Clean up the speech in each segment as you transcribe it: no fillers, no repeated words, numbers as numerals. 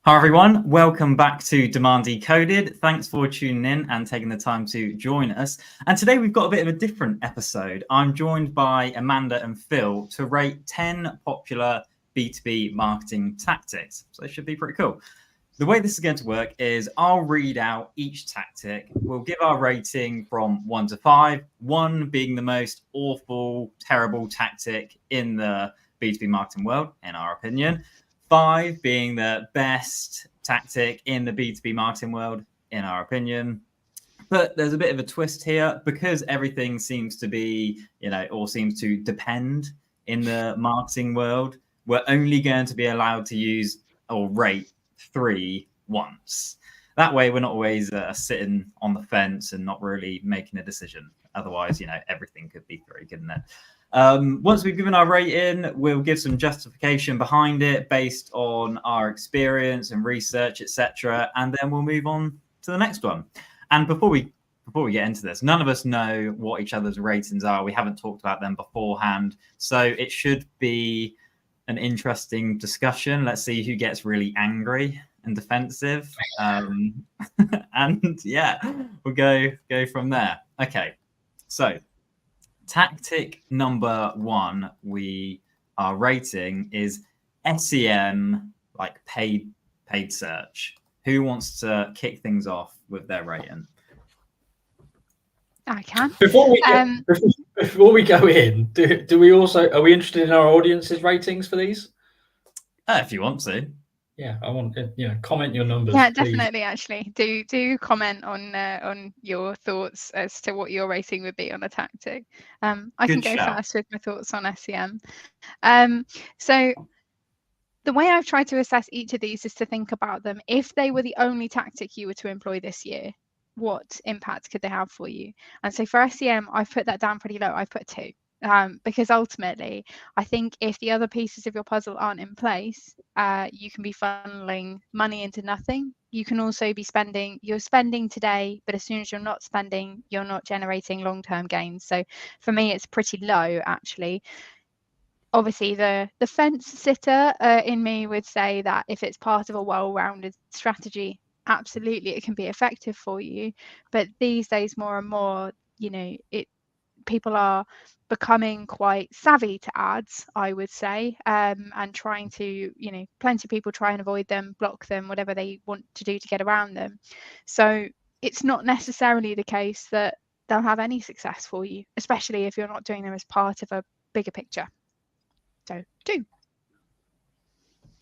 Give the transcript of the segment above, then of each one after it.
Hi everyone, welcome back to Demand Decoded. Thanks for tuning in and taking the time to join us. And today we've got a bit of a different episode. I'm joined by Amanda and Phil to rate 10 popular B2B marketing tactics. So it should be pretty cool. The way this is going to work is I'll read out each tactic. We'll give our rating from 1 to 5, 1 being the most awful, terrible tactic in the B2B marketing world, in our opinion. 5 being the best tactic in the B2B marketing world, in our opinion. But there's a bit of a twist here because everything seems to be, or seems to depend in the marketing world. We're only going to be allowed to use or rate 3 once. That way, we're not always sitting on the fence and not really making a decision. Otherwise, everything could be 3, couldn't it? Once we've given our rating, we'll give some justification behind it based on our experience and research, etc., and then we'll move on to the next one. And before we get into this, none of us know what each other's ratings are. We haven't talked about them beforehand, so it should be an interesting discussion. Let's see who gets really angry and defensive, and yeah, we'll go from there. Okay, so. Tactic number 1 we are rating is SEM, like paid search. Who wants to kick things off with their rating? I can. Before we go in, do we also, are we interested in our audience's ratings for these? If you want to. Yeah, I want comment your numbers. Yeah, please. definitely. Actually, do comment on your thoughts as to what your rating would be on a tactic. I can go first with my thoughts on SEM. So the way I've tried to assess each of these is to think about them. If they were the only tactic you were to employ this year, what impact could they have for you? And so for SEM, I've put that down pretty low. I've put 2. Because ultimately, I think if the other pieces of your puzzle aren't in place, you can be funneling money into nothing. You can also be you're spending today, but as soon as you're not spending, you're not generating long-term gains. So for me, it's pretty low, actually. Obviously, the fence sitter in me would say that if it's part of a well-rounded strategy, absolutely, it can be effective for you. But these days, more and more, people are becoming quite savvy to ads, I would say, and trying to, plenty of people try and avoid them, block them, whatever they want to do to get around them. So it's not necessarily the case that they'll have any success for you, especially if you're not doing them as part of a bigger picture. So 2.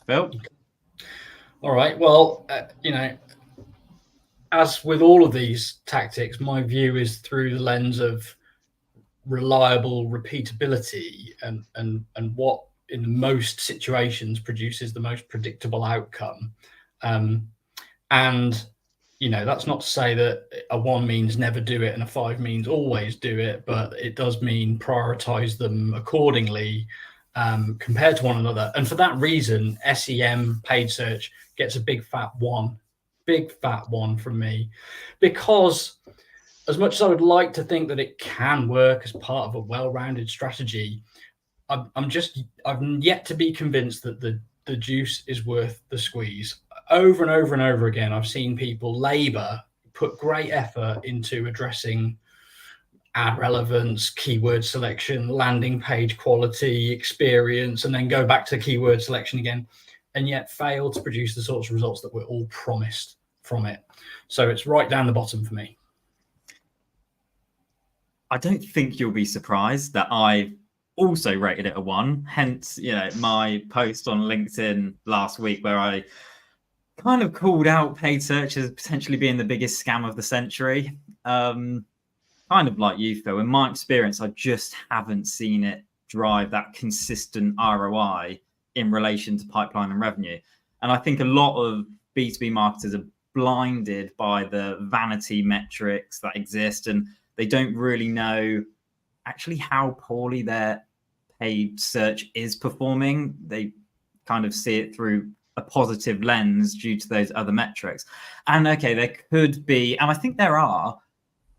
Phil? All right. Well, as with all of these tactics, my view is through the lens of reliable repeatability and what in most situations produces the most predictable outcome. And that's not to say that a 1 means never do it and a 5 means always do it, but it does mean prioritize them accordingly compared to one another. And for that reason, SEM paid search gets a big fat 1 from me, because as much as I would like to think that it can work as part of a well-rounded strategy, I've yet to be convinced that the juice is worth the squeeze. Over and over and over again, I've seen people put great effort into addressing ad relevance, keyword selection, landing page quality, experience, and then go back to keyword selection again, and yet fail to produce the sorts of results that we're all promised from it. So it's right down the bottom for me. I don't think you'll be surprised that I've also rated it a 1. Hence, my post on LinkedIn last week where I kind of called out paid search as potentially being the biggest scam of the century. Kind of like you, Phil. In my experience, I just haven't seen it drive that consistent ROI in relation to pipeline and revenue. And I think a lot of B2B marketers are blinded by the vanity metrics that exist, and they don't really know actually how poorly their paid search is performing. They kind of see it through a positive lens due to those other metrics. And okay, there could be, and I think there are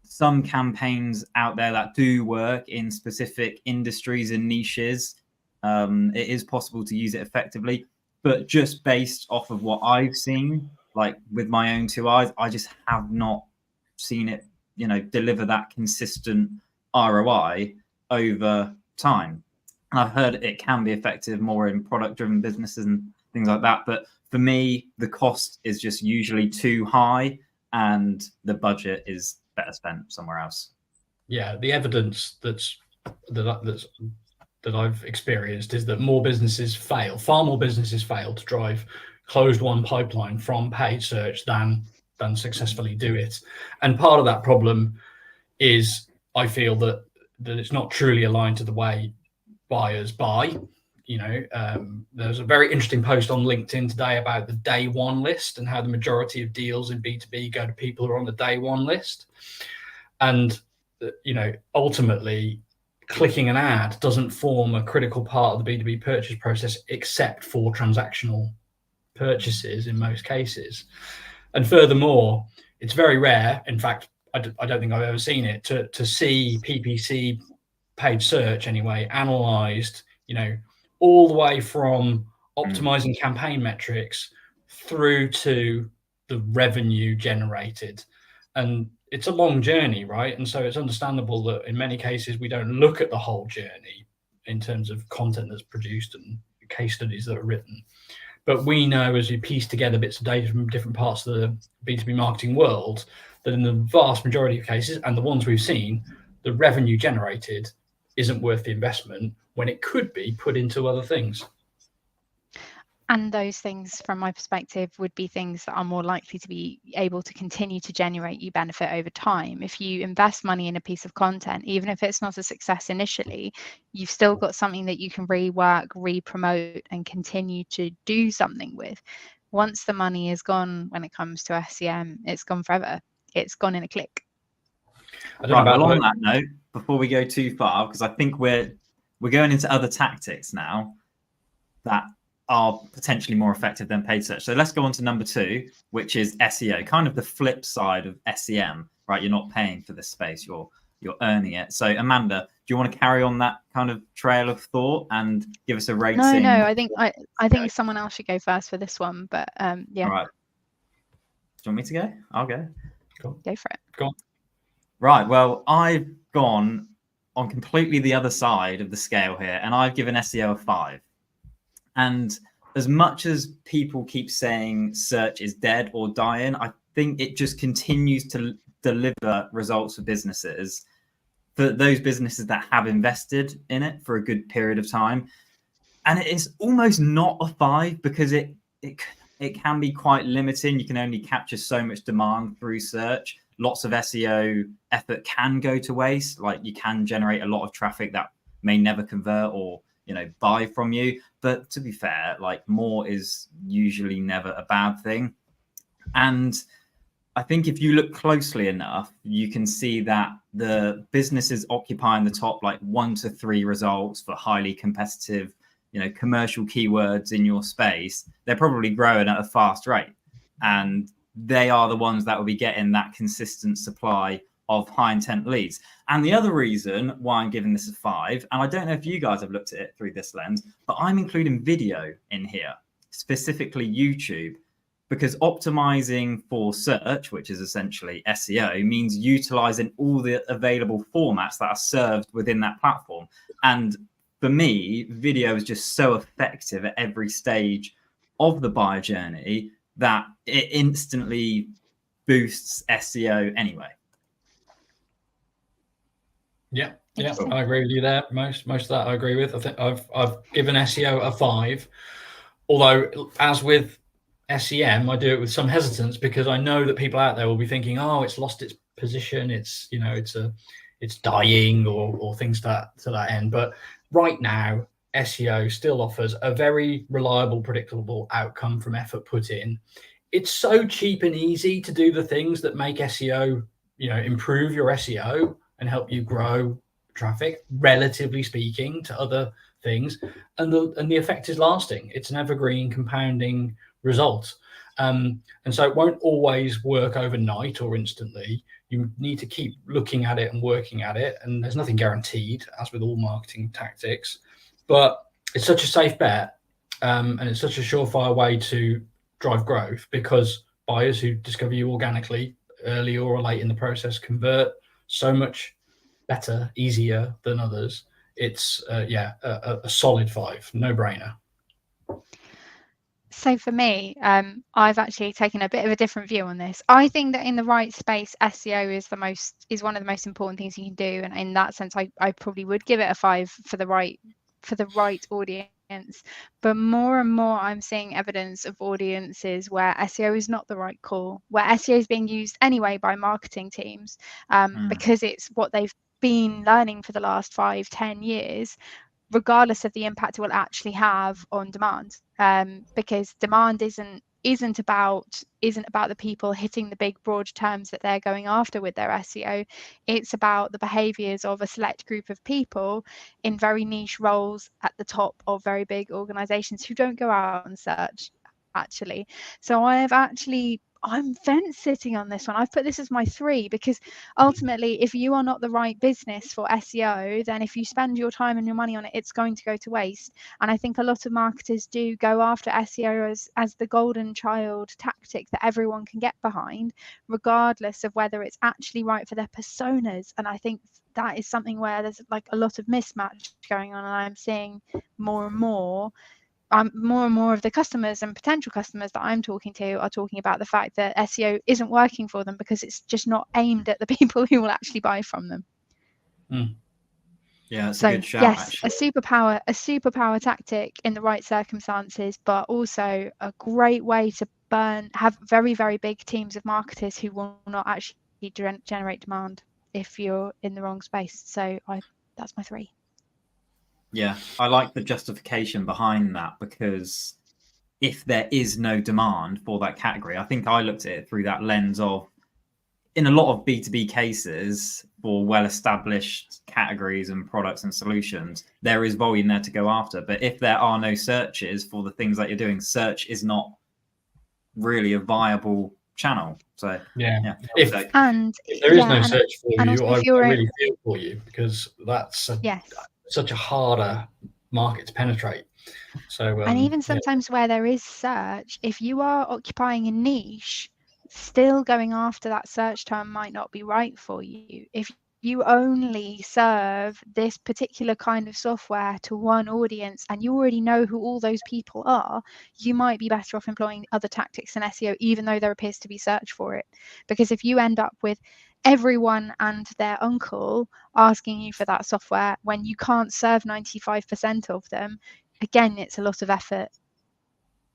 some campaigns out there that do work in specific industries and niches. It is possible to use it effectively. But just based off of what I've seen, like with my own two eyes, I just have not seen it, deliver that consistent ROI over time. And I've heard it can be effective more in product-driven businesses and things like that. But for me, the cost is just usually too high, and the budget is better spent somewhere else. Yeah, the evidence that I've experienced is that far more businesses fail to drive closed-won pipeline from paid search than successfully do it. And part of that problem is, I feel that it's not truly aligned to the way buyers buy. There's a very interesting post on LinkedIn today about the day one list and how the majority of deals in B2B go to people who are on the day one list. And, ultimately, clicking an ad doesn't form a critical part of the B2B purchase process, except for transactional purchases in most cases. And furthermore, it's very rare, in fact, I don't think I've ever seen it, to see PPC paid search anyway analyzed, all the way from optimizing campaign metrics through to the revenue generated. And it's a long journey, right? And so it's understandable that in many cases we don't look at the whole journey in terms of content that's produced and case studies that are written. But we know, as we piece together bits of data from different parts of the B2B marketing world, that in the vast majority of cases, and the ones we've seen, the revenue generated isn't worth the investment when it could be put into other things. And those things, from my perspective, would be things that are more likely to be able to continue to generate you benefit over time. If you invest money in a piece of content, even if it's not a success initially, you've still got something that you can rework, re-promote, and continue to do something with. Once the money is gone, when it comes to SEM, it's gone forever. It's gone in a click. Right, well, on that note, before we go too far, because I think we're going into other tactics now that are potentially more effective than paid search. So let's go on to number 2, which is SEO, kind of the flip side of SEM, right? You're not paying for this space, you're earning it. So Amanda, do you want to carry on that kind of trail of thought and give us a rating? No, I think someone else should go first for this one, but yeah. All right. Do you want me to go? I'll go. Go for it. Go on. Right, well, I've gone on completely the other side of the scale here, and I've given SEO a 5. And as much as people keep saying search is dead or dying, I think it just continues to deliver results for businesses, for those businesses that have invested in it for a good period of time. And it is almost not a 5 because it can be quite limiting. You can only capture so much demand through search. Lots of SEO effort can go to waste. Like, you can generate a lot of traffic that may never convert or buy from you. But to be fair, like, more is usually never a bad thing. And I think if you look closely enough, you can see that the businesses occupying the top 1 to 3 results for highly competitive, commercial keywords in your space, they're probably growing at a fast rate. And they are the ones that will be getting that consistent supply of high intent leads. And the other reason why I'm giving this a 5, and I don't know if you guys have looked at it through this lens, but I'm including video in here, specifically YouTube, because optimizing for search, which is essentially SEO, means utilizing all the available formats that are served within that platform. And for me, video is just so effective at every stage of the buyer journey that it instantly boosts SEO anyway. Yeah, I agree with you there. Most of that I agree with. I think I've given SEO a 5, although as with SEM, I do it with some hesitance because I know that people out there will be thinking, oh, it's lost its position, it's dying or things to that end. But right now, SEO still offers a very reliable, predictable outcome from effort put in. It's so cheap and easy to do the things that make SEO, improve your SEO and help you grow traffic, relatively speaking, to other things. And the effect is lasting. It's an evergreen compounding result. And so it won't always work overnight or instantly. You need to keep looking at it and working at it. And there's nothing guaranteed, as with all marketing tactics. But it's such a safe bet. and it's such a surefire way to drive growth, because buyers who discover you organically early or late in the process convert so much better, easier than others. It's a solid 5, no brainer. So for me, I've actually taken a bit of a different view on this. I think that in the right space, SEO is one of the most important things you can do, and in that sense, I probably would give it a 5 for the right audience. But more and more, I'm seeing evidence of audiences where SEO is not the right call, where SEO is being used anyway by marketing teams, because it's what they've been learning for the last 5-10 years, regardless of the impact it will actually have on demand, because demand isn't about the people hitting the big broad terms that they're going after with their SEO. It's about the behaviors of a select group of people in very niche roles at the top of very big organizations who don't go out and search, actually. So I'm fence sitting on this one. I've put this as my 3, because ultimately, if you are not the right business for SEO, then if you spend your time and your money on it, it's going to go to waste. And I think a lot of marketers do go after SEO as the golden child tactic that everyone can get behind, regardless of whether it's actually right for their personas. And I think that is something where there's like a lot of mismatch going on, and I'm seeing more and more of the customers and potential customers that I'm talking to are talking about the fact that SEO isn't working for them because it's just not aimed at the people who will actually buy from them. Yeah, that's a good shout. Yes, actually. a superpower tactic in the right circumstances, but also a great way to have very, very big teams of marketers who will not actually generate demand if you're in the wrong space. So that's my 3. Yeah, I like the justification behind that, because if there is no demand for that category, I think I looked at it through that lens of, in a lot of B2B cases for well-established categories and products and solutions, there is volume there to go after. But if there are no searches for the things that you're doing, search is not really a viable channel. So if there is no search for you, I really feel for you, because that's such a harder market to penetrate. So and even sometimes where there is search, if you are occupying a niche, still going after that search term might not be right for you. If you only serve this particular kind of software to one audience and you already know who all those people are, you might be better off employing other tactics than SEO, even though there appears to be search for it. Because if you end up with everyone and their uncle asking you for that software when you can't serve 95% of them, again, it's a lot of effort,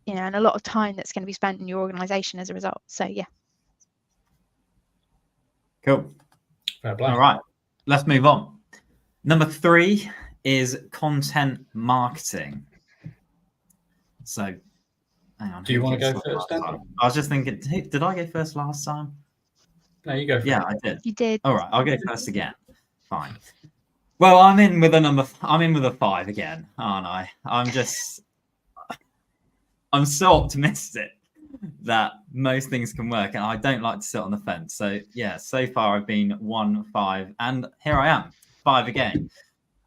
and a lot of time that's going to be spent in your organization as a result. So yeah. Cool. All right, let's move on. Number 3 is content marketing. So hang on. Do you want to go first then? I was just thinking, did I go first last time? No, you go first. Yeah, I did. You did. All right, I'll go first again. Fine. Well, I'm in with a 5 again, aren't I? I'm so optimistic that most things can work, and I don't like to sit on the fence. So yeah, so far I've been 1, 5, and here I am, 5 again.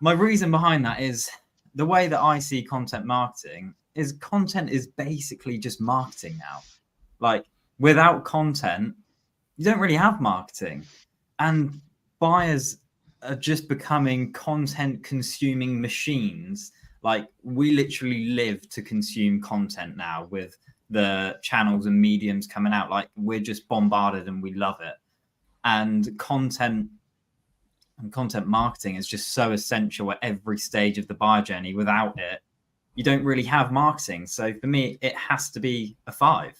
My reason behind that is the way that I see content marketing is content is basically just marketing now. Like, without content, you don't really have marketing, and buyers are just becoming content consuming machines. Like, we literally live to consume content now with the channels and mediums coming out. Like, we're just bombarded and we love it. And content marketing is just so essential at every stage of the buyer journey. Without it, you don't really have marketing. So for me, it has to be a 5.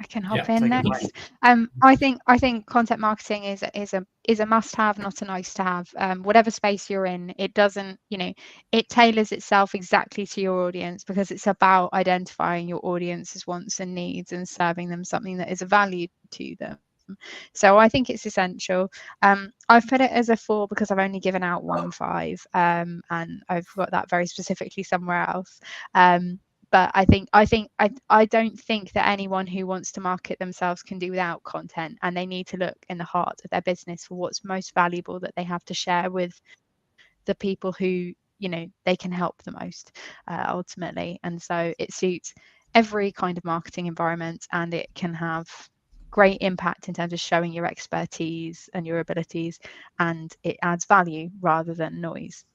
I can hop in next. I think content marketing is a must-have, not a nice-to-have. Whatever space you're in, it doesn't, it tailors itself exactly to your audience, because it's about identifying your audience's wants and needs and serving them something that is of value to them. So I think it's essential. I've put it as a 4 because I've only given out 1 5, and I've got that very specifically somewhere else. But I don't think that anyone who wants to market themselves can do without content, and they need to look in the heart of their business for what's most valuable that they have to share with the people who they can help the most ultimately. And so it suits every kind of marketing environment, and it can have great impact in terms of showing your expertise and your abilities, and it adds value rather than noise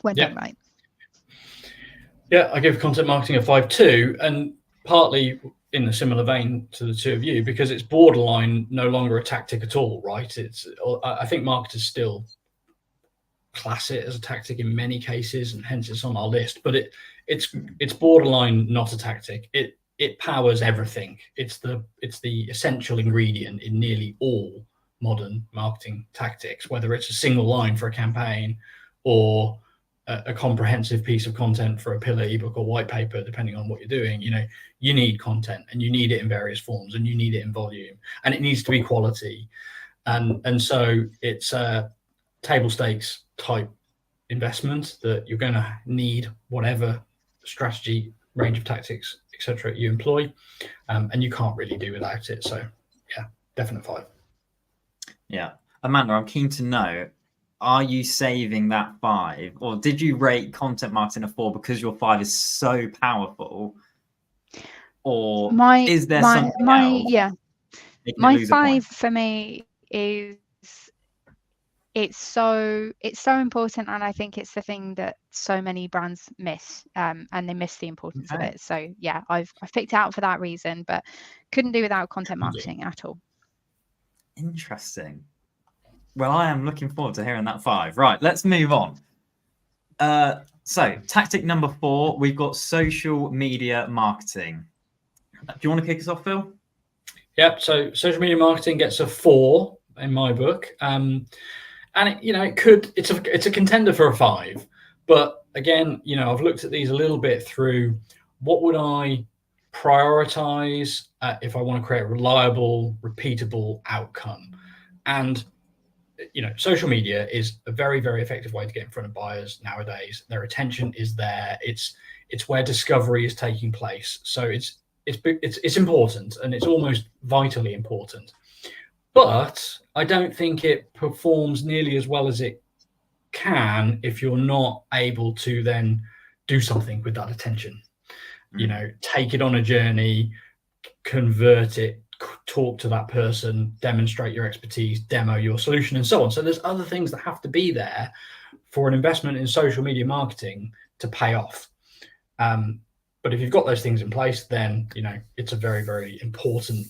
when done right. Yeah, I give content marketing a 5 too, and partly in a similar vein to the two of you, because it's borderline no longer a tactic at all, right? I think marketers still class it as a tactic in many cases, and hence it's on our list, but it's borderline not a tactic. It powers everything. It's the essential ingredient in nearly all modern marketing tactics, whether it's a single line for a campaign or a comprehensive piece of content for a pillar, ebook, or white paper, depending on what you're doing. You need content, and you need it in various forms, and you need it in volume, and it needs to be quality. And so it's a table stakes type investment that you're going to need whatever strategy, range of tactics, etc. you employ, and you can't really do without it. So yeah, definite 5. Yeah. Amanda, I'm keen to know, are you saving that 5, or did you rate content marketing a 4 because your 5 is so powerful, or is there something else? Yeah, my 5 for me is it's so important, and I think it's the thing that so many brands miss, and they miss the importance of it. So yeah, I've picked it out for that reason, but couldn't do without content marketing at all. Interesting. Well, I am looking forward to hearing that 5. Right, let's move on. So tactic number 4, we've got social media marketing. Do you want to kick us off, Phil? Yep. So social media marketing gets a 4 in my book, and it's a contender for a 5. But again, I've looked at these a little bit through what would I prioritize if I want to create a reliable, repeatable outcome. And social media is a very, very effective way to get in front of buyers nowadays. Their attention is there. It's where discovery is taking place. So it's important, and it's almost vitally important. But I don't think it performs nearly as well as it can if you're not able to then do something with that attention. Take it on a journey, convert it, talk to that person, demonstrate your expertise, demo your solution, and so on. So there's other things that have to be there for an investment in social media marketing to pay off. But if you've got those things in place, then it's a very, very important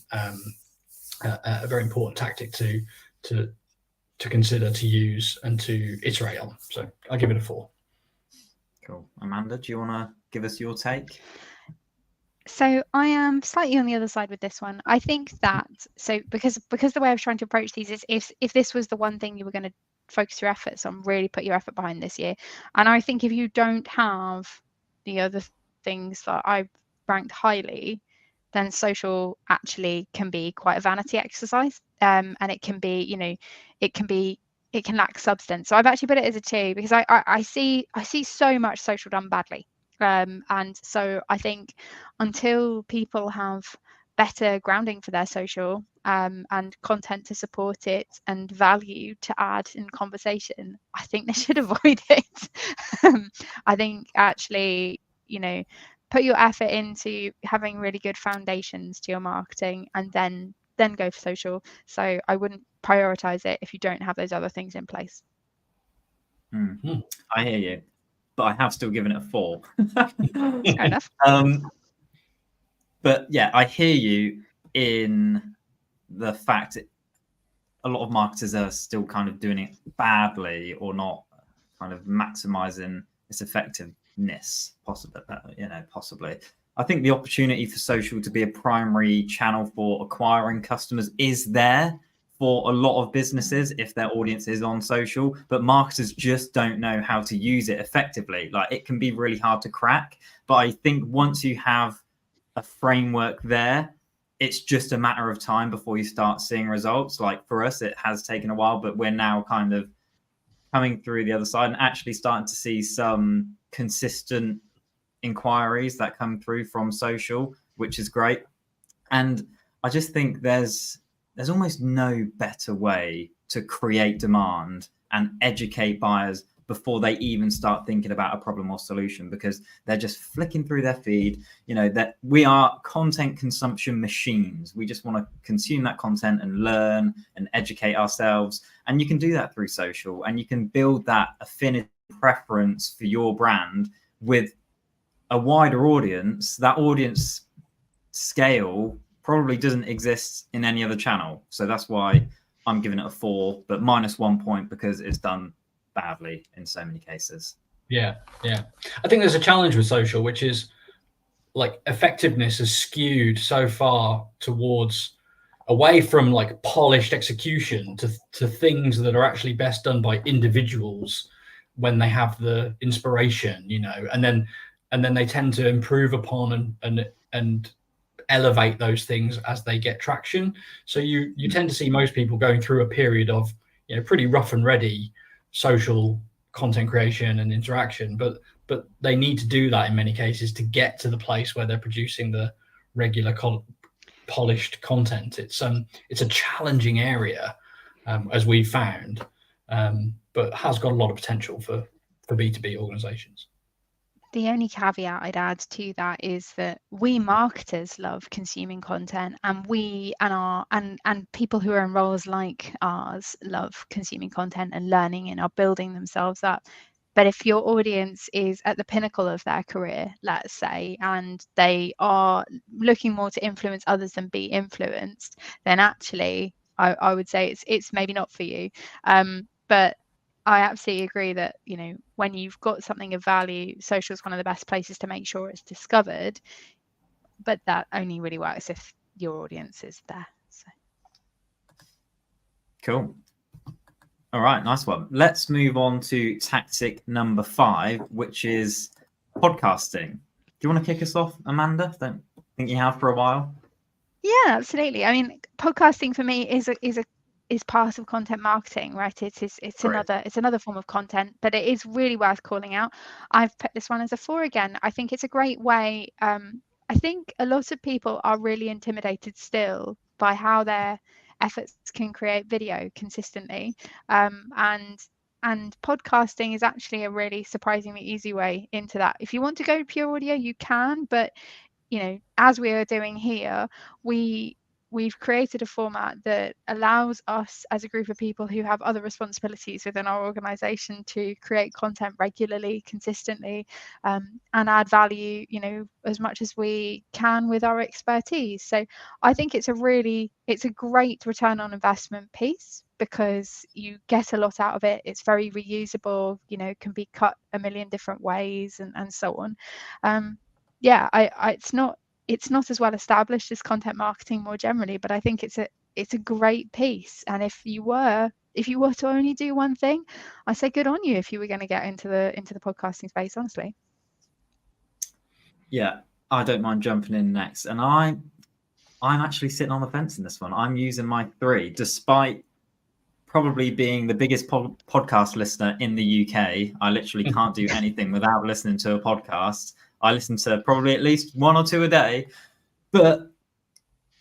tactic to consider, to use, and to iterate on. So I give it a 4. Cool. Amanda, do you want to give us your take? So I am slightly on the other side with this one. I think that because the way I was trying to approach these is if this was the one thing you were going to focus your efforts on, really put your effort behind this year. And I think if you don't have the other things that I've ranked highly, then social actually can be quite a vanity exercise, and it can be, it can lack substance. So I've actually put it as a 2 because I see so much social done badly, and so I think until people have better grounding for their social, and content to support it, and value to add in conversation, I think they should avoid it. I think actually, put your effort into having really good foundations to your marketing, and then go for social. So I wouldn't prioritize it if you don't have those other things in place. I hear you, but I have still given it a 4. Fair enough. But yeah, I hear you in the fact that a lot of marketers are still kind of doing it badly, or not kind of maximizing its effectiveness, possibly. I think the opportunity for social to be a primary channel for acquiring customers is there for a lot of businesses if their audience is on social, but marketers just don't know how to use it effectively. Like, it can be really hard to crack, but I think once you have a framework there, it's just a matter of time before you start seeing results. Like, for us, it has taken a while, but we're now kind of coming through the other side and actually starting to see some consistent inquiries that come through from social, which is great. And I just think there's almost no better way to create demand and educate buyers before they even start thinking about a problem or solution, because they're just flicking through their feed. That we are content consumption machines. We just want to consume that content and learn and educate ourselves. And you can do that through social, and you can build that affinity preference for your brand with a wider audience. That audience scale probably doesn't exist in any other channel. So that's why I'm giving it a 4, but -1 point because it's done badly in so many cases. Yeah. I think there's a challenge with social, which is like effectiveness is skewed so far towards away from like polished execution to things that are actually best done by individuals when they have the inspiration, and then they tend to improve upon and elevate those things as they get traction. So you tend to see most people going through a period of pretty rough and ready social content creation and interaction, but they need to do that in many cases to get to the place where they're producing the regular polished content. It's a challenging area, as we've found, but has got a lot of potential for B2B organizations. The only caveat I'd add to that is that we marketers love consuming content, and and people who are in roles like ours love consuming content and learning and are building themselves up. But if your audience is at the pinnacle of their career, let's say, and they are looking more to influence others than be influenced, then actually I would say it's maybe not for you. But I absolutely agree that, when you've got something of value, social is one of the best places to make sure it's discovered. But that only really works if your audience is there. So. Cool. All right, nice one. Let's move on to tactic number 5, which is podcasting. Do you want to kick us off, Amanda? Don't think you have for a while. Yeah, absolutely. I mean, podcasting for me is part of content marketing, right? It's another form of content, but it is really worth calling out. I've put this one as a 4 again. I think it's a great way. I think a lot of people are really intimidated still by how their efforts can create video consistently, and podcasting is actually a really surprisingly easy way into that. If you want to go pure audio, you can, but as we are doing here, we've created a format that allows us as a group of people who have other responsibilities within our organization to create content regularly, consistently, and add value, as much as we can with our expertise. So I think it's a great return on investment piece, because you get a lot out of it. It's very reusable, can be cut a million different ways and so on. It's not as well established as content marketing more generally, but I think it's a great piece. And if you were to only do one thing, I say good on you if you were going to get into the podcasting space, honestly. Yeah, I don't mind jumping in next. And I'm actually sitting on the fence in this one. I'm using my 3, despite probably being the biggest podcast listener in the UK. I literally can't do anything without listening to a podcast. I listen to probably at least 1 or 2 a day. But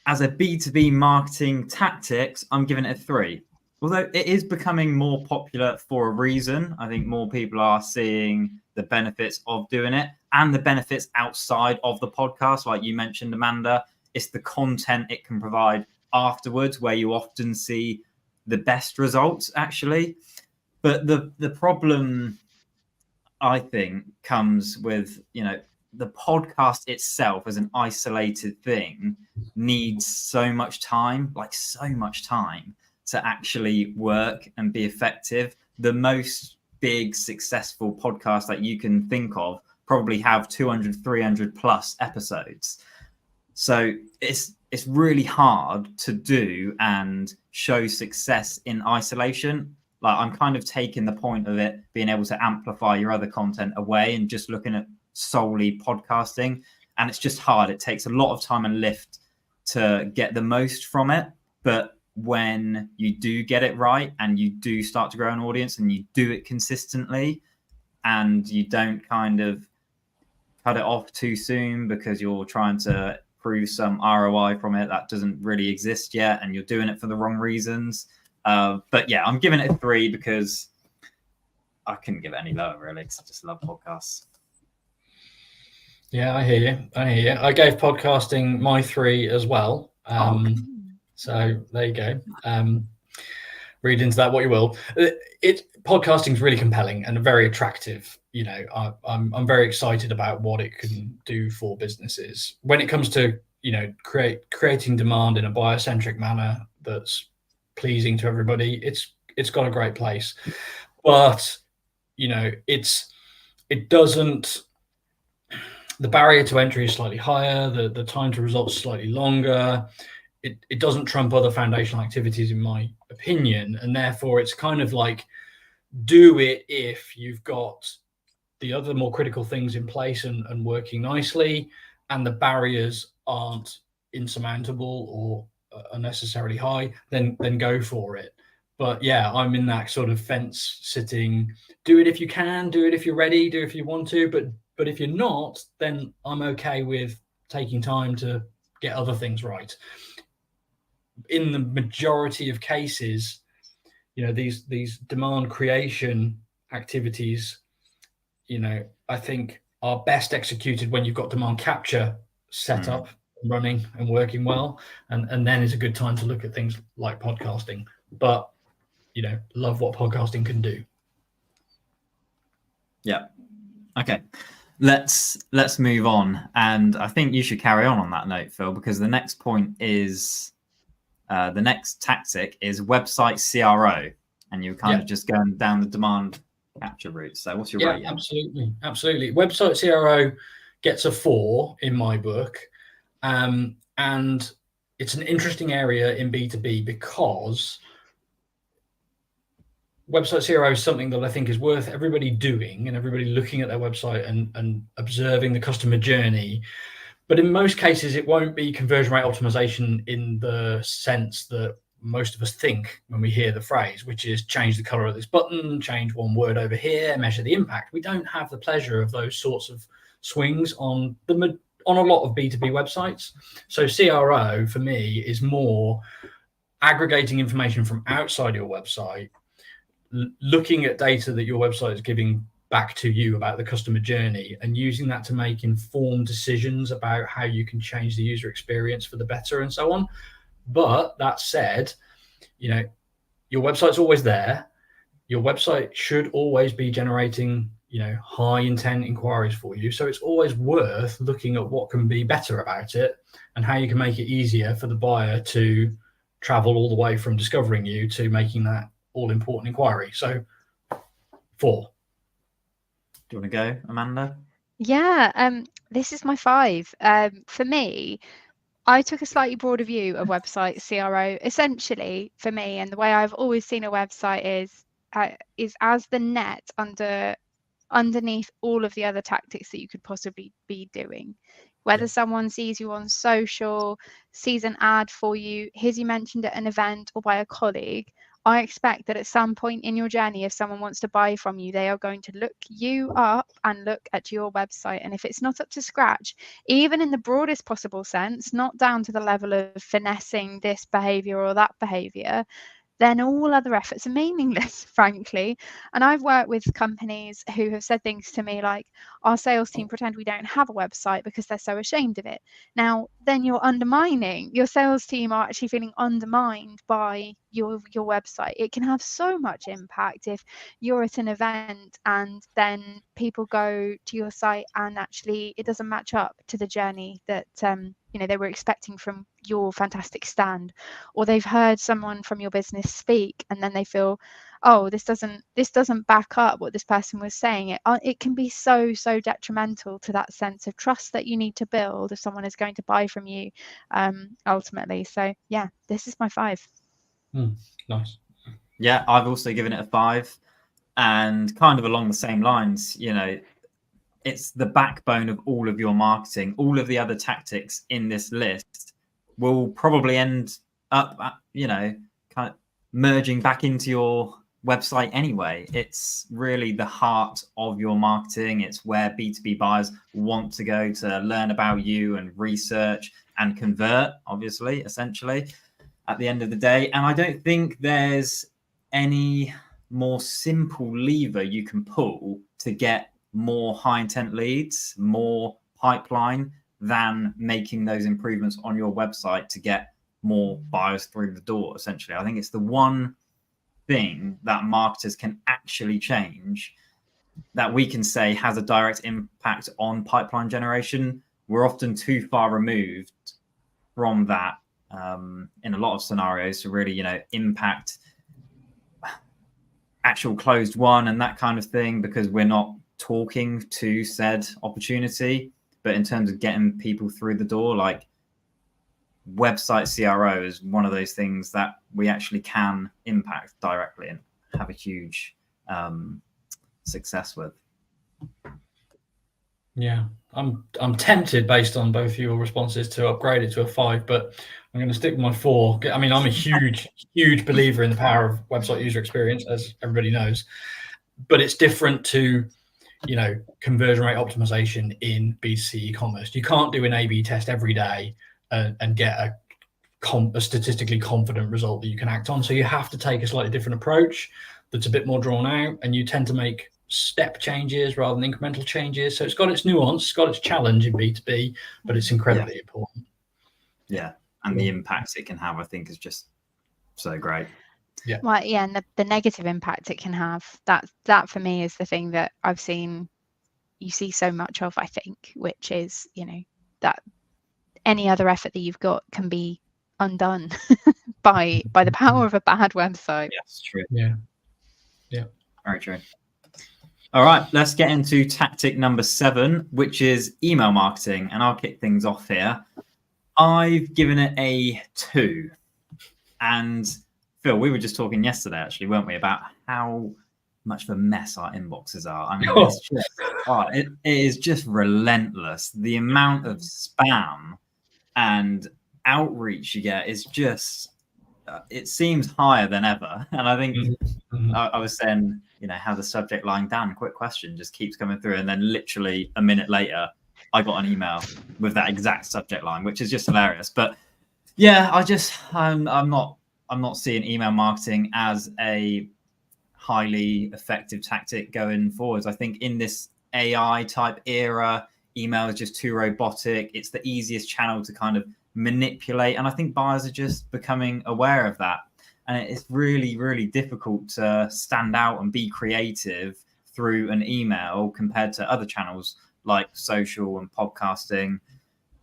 as a B2B marketing tactics, I'm giving it a 3. Although it is becoming more popular for a reason. I think more people are seeing the benefits of doing it, and the benefits outside of the podcast. Like you mentioned, Amanda, it's the content it can provide afterwards where you often see the best results, actually. But the problem, I think, comes with, the podcast itself as an isolated thing needs so much time to actually work and be effective. The most big successful podcasts that you can think of probably have 200, 300 plus episodes. So it's really hard to do and show success in isolation. Like, I'm kind of taking the point of it being able to amplify your other content away and just looking at solely podcasting. And it's just hard. It takes a lot of time and lift to get the most from it. But when you do get it right and you do start to grow an audience and you do it consistently and you don't kind of cut it off too soon because you're trying to prove some ROI from it that doesn't really exist yet and you're doing it for the wrong reasons. But yeah, I'm giving it a 3 because I couldn't give it any lower, really, because I just love podcasts. Yeah, I hear you. I gave podcasting my 3 as well. So there you go. Read into that what you will. Podcasting is really compelling and very attractive. You know, I'm very excited about what it can do for businesses when it comes to, you know, creating demand in a buyer-centric manner that's pleasing to everybody. It's got a great place, but you know, it doesn't. The barrier to entry is slightly higher. The time to results is slightly longer. It doesn't trump other foundational activities, in my opinion, and therefore it's kind of like, do it if you've got the other more critical things in place and working nicely, and the barriers aren't insurmountable or unnecessarily high, then go for it. But yeah, I'm in that sort of fence sitting, do it if you can, do it if you're ready, do it if you want to, but if you're not, then I'm okay with taking time to get other things right. In the majority of cases, you know, these demand creation activities, you know, I think are best executed when you've got demand capture set up, running and working well, and then is a good time to look at things like podcasting. But you know, love what podcasting can do. Yeah. Okay. Let's move on, and I think you should carry on that note, Phil, because the next point is the next tactic is website CRO, and you're kind of just going down the demand capture route. So what's your rating? Absolutely. Website CRO gets a 4 in my book, and it's an interesting area in B2B because website CRO is something that I think is worth everybody doing and everybody looking at their website and observing the customer journey. But in most cases, it won't be conversion rate optimization in the sense that most of us think when we hear the phrase, which is change the color of this button, change one word over here, measure the impact. We don't have the pleasure of those sorts of swings on a lot of B2B websites. So CRO for me is more aggregating information from outside your website, looking at data that your website is giving back to you about the customer journey and using that to make informed decisions about how you can change the user experience for the better and so on. But that said, you know, your website's always there. Your website should always be generating, you know, high intent inquiries for you. So it's always worth looking at what can be better about it and how you can make it easier for the buyer to travel all the way from discovering you to making that all important inquiry. So 4. Do you want to go, Amanda? Yeah, this is my 5. For me, I took a slightly broader view of website CRO. Essentially, for me, and the way I've always seen a website is as the net underneath all of the other tactics that you could possibly be doing. Whether someone sees you on social, sees an ad for you, hears you mentioned at an event or by a colleague, I expect that at some point in your journey, if someone wants to buy from you, they are going to look you up and look at your website. And if it's not up to scratch, even in the broadest possible sense, not down to the level of finessing this behavior or that behavior, then all other efforts are meaningless, frankly. And I've worked with companies who have said things to me like, our sales team pretend we don't have a website because they're so ashamed of it. Now, then you're undermining, your sales team are actually feeling undermined by your website. It can have so much impact if you're at an event and then people go to your site and actually it doesn't match up to the journey that you know, they were expecting from your fantastic stand, or they've heard someone from your business speak and then they feel, oh, this doesn't back up what this person was saying. It can be so detrimental to that sense of trust that you need to build if someone is going to buy from you ultimately. So yeah, this is my 5. Nice. Yeah, I've also given it a 5, and kind of along the same lines, you know, it's the backbone of all of your marketing. All of the other tactics in this list will probably end up, you know, kind of merging back into your website anyway. It's really the heart of your marketing. It's where B2B buyers want to go to learn about you and research and convert, obviously, essentially, at the end of the day. And I don't think there's any more simple lever you can pull to get more high intent leads, more pipeline, than making those improvements on your website to get more buyers through the door. Essentially, I think it's the one thing that marketers can actually change, that we can say has a direct impact on pipeline generation. We're often too far removed from that in a lot of scenarios to really, impact actual closed won and that kind of thing, because we're not talking to said opportunity. But in terms of getting people through the door, like website CRO is one of those things that we actually can impact directly and have a huge success with. Yeah, I'm tempted, based on both your responses, to upgrade it to a 5, but I'm going to stick with my 4. I mean, I'm a huge believer in the power of website user experience, as everybody knows, but it's different to, conversion rate optimization in B2C e-commerce. You can't do an A/B test every day and get a statistically confident result that you can act on. So you have to take a slightly different approach that's a bit more drawn out, and you tend to make step changes rather than incremental changes. So it's got its nuance, it's got its challenge in B2B, but it's incredibly important. Yeah, and the impact it can have, I think, is just so great. Yeah. Well, yeah, and the negative impact it can have, that for me is the thing that I've seen you see so much of, I think, which is, that any other effort that you've got can be undone by the power of a bad website. Yes, true. Yeah. Very true. All right, let's get into tactic number 7, which is email marketing. And I'll kick things off here. I've given it a 2. And Phil, we were just talking yesterday, actually, weren't we, about how much of a mess our inboxes are. I mean, it's just, it is just relentless. The amount of spam and outreach you get is just, it seems higher than ever. And I think I was saying, how the subject line, Dan, quick question, just keeps coming through. And then literally a minute later, I got an email with that exact subject line, which is just hilarious. But yeah, I'm not seeing email marketing as a highly effective tactic going forwards. I think in this AI type era, email is just too robotic. It's the easiest channel to kind of manipulate. And I think buyers are just becoming aware of that. And it's really, really difficult to stand out and be creative through an email compared to other channels like social and podcasting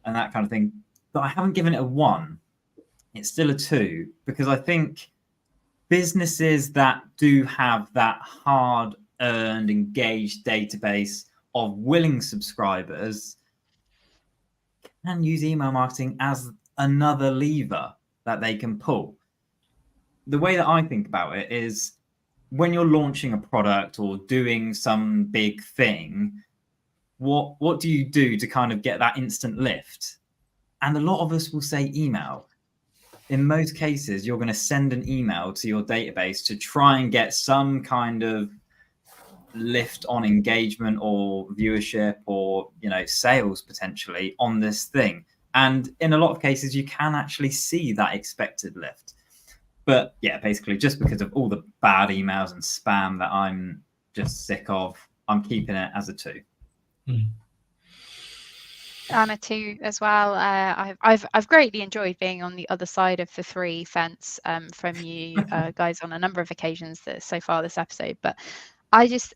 and that kind of thing. But I haven't given it a 1. It's still a 2, because I think businesses that do have that hard-earned, engaged database of willing subscribers can use email marketing as another lever that they can pull. The way that I think about it is, when you're launching a product or doing some big thing, what do you do to kind of get that instant lift? And a lot of us will say email. In most cases, you're going to send an email to your database to try and get some kind of lift on engagement or viewership or, sales potentially on this thing. And in a lot of cases, you can actually see that expected lift. But yeah, basically, just because of all the bad emails and spam that I'm just sick of, I'm keeping it as a 2. And a 2 as well. I've greatly enjoyed being on the other side of the 3 fence from you guys on a number of occasions so far this episode. But if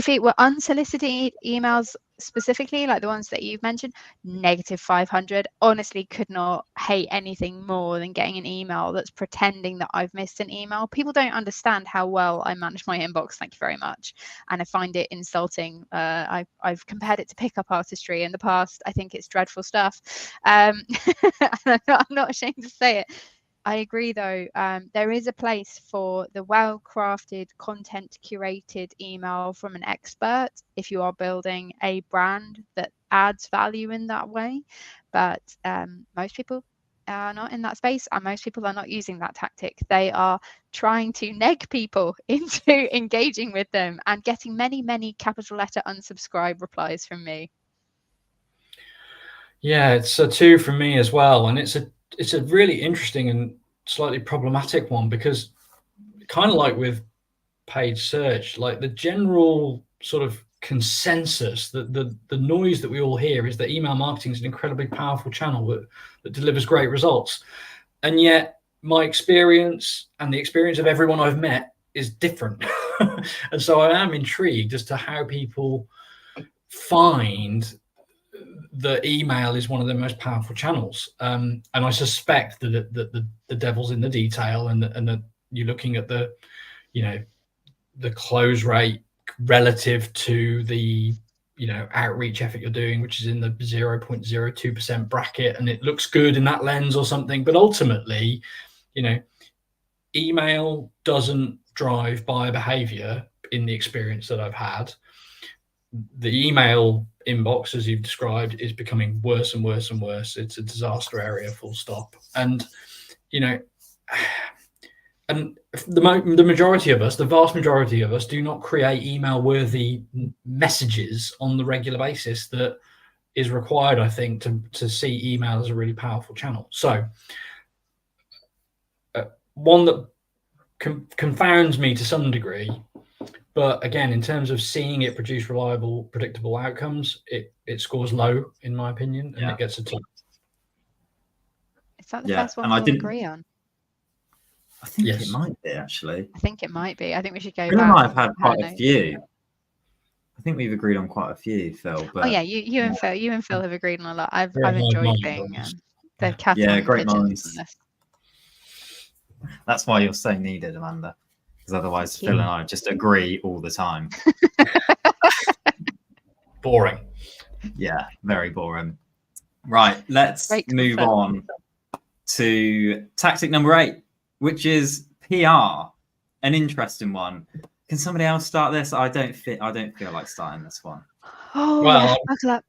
it were unsolicited emails specifically, like the ones that you've mentioned, -500, honestly could not hate anything more than getting an email that's pretending that I've missed an email. People don't understand how well I manage my inbox, thank you very much, and I find it insulting. I've compared it to pickup artistry in the past. I think it's dreadful stuff. I'm not ashamed to say it. I agree, though. There is a place for the well-crafted, content curated email from an expert if you are building a brand that adds value in that way. But most people are not in that space, and most people are not using that tactic. They are trying to neg people into engaging with them and getting many, many capital letter unsubscribe replies from me. Yeah, it's a 2 from me as well. And it's a really interesting and slightly problematic one, because kind of like with paid search, like the general sort of consensus, the noise that we all hear is that email marketing is an incredibly powerful channel that delivers great results. And yet my experience and the experience of everyone I've met is different. And so I am intrigued as to how people find that email is one of the most powerful channels. And I suspect that the devil's in the detail, and that you're looking at the, you know, the close rate relative to the, you know, outreach effort you're doing, which is in the 0.02% bracket, and it looks good in that lens or something. But ultimately, you know, email doesn't drive buyer behavior in the experience that I've had. The email inbox, as you've described, is becoming worse and worse and worse. It's a disaster area, full stop. And, you know, and the majority of us, the vast majority of us, do not create email-worthy messages on the regular basis that is required, I think, to see email as a really powerful channel. So one that confounds me to some degree, but again, in terms of seeing it produce reliable, predictable outcomes, it scores low, in my opinion, and it gets a 2. Is that the first one we all agree on? I think it might be, actually. I think it might be. I think we should go Phil back. and I have had quite a few. I think we've agreed on quite a few, Phil. But, oh yeah, you and Phil have agreed on a lot. I've enjoyed being the cat and great minds. That's why you're so needed, Amanda. Because otherwise, Phil and I just agree all the time. Boring. Yeah, very boring. Right, let's move on to tactic number 8, which is PR. An interesting one. Can somebody else start this? I don't feel like starting this one. Oh, well, yeah.